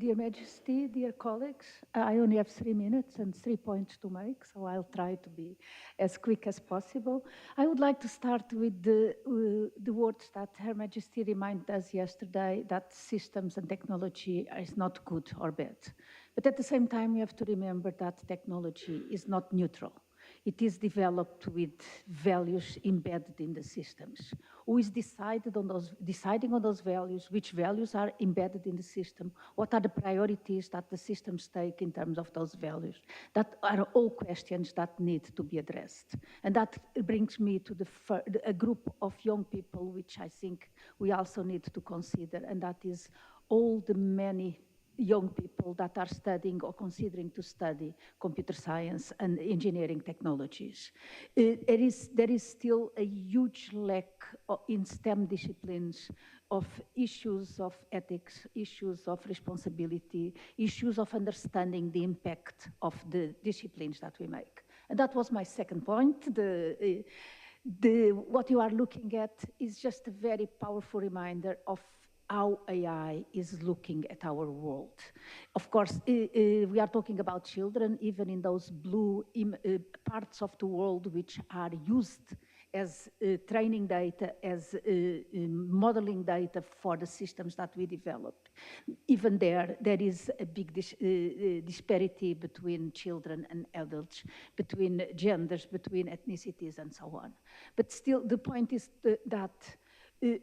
Dear Majesty, dear colleagues, I only have 3 minutes and 3 points to make, so I'll try to be as quick as possible. I would like to start with the words that Her Majesty reminded us yesterday, that systems and technology is not good or bad. But at the same time, we have to remember that technology is not neutral. It is developed with values embedded in the systems. Who is deciding on those values, which values are embedded in the system, what are the priorities that the systems take in terms of those values? That are all questions that need to be addressed. And that brings me to a group of young people, which I think we also need to consider, and that is all the many young people that are studying or considering to study computer science and engineering technologies. There is still a huge lack in STEM disciplines of issues of ethics, issues of responsibility, issues of understanding the impact of the disciplines that we make. And that was my second point. What you are looking at is just a very powerful reminder of how AI is looking at our world. Of course, we are talking about children, even in those blue parts of the world which are used as training data, as modeling data for the systems that we develop. Even there is a big disparity between children and adults, between genders, between ethnicities, and so on. But still, the point is that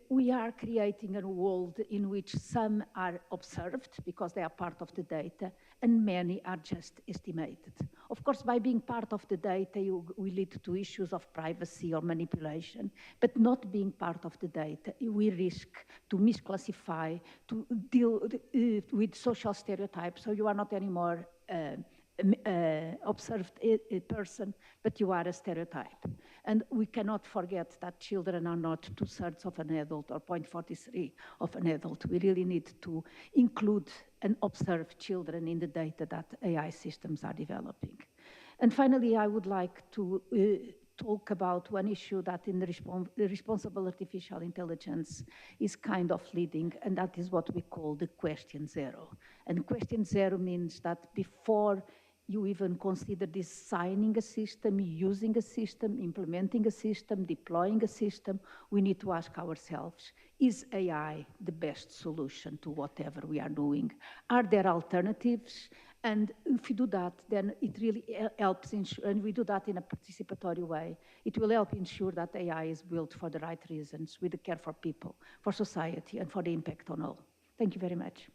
we are creating a world in which some are observed because they are part of the data, and many are just estimated. Of course, by being part of the data, we lead to issues of privacy or manipulation, but not being part of the data, we risk to misclassify, to deal with social stereotypes, so you are not anymore observed a person, but you are a stereotype. And we cannot forget that children are not 2/3 of an adult or 0.43 of an adult. We really need to include and observe children in the data that AI systems are developing. And finally, I would like to talk about one issue that in the responsible artificial intelligence is kind of leading, and that is what we call the question zero. And question zero means that before you even consider designing a system, using a system, implementing a system, deploying a system, we need to ask ourselves, is AI the best solution to whatever we are doing? Are there alternatives? And if we do that, then it really helps ensure, and we do that in a participatory way, it will help ensure that AI is built for the right reasons, with the care for people, for society, and for the impact on all. Thank you very much.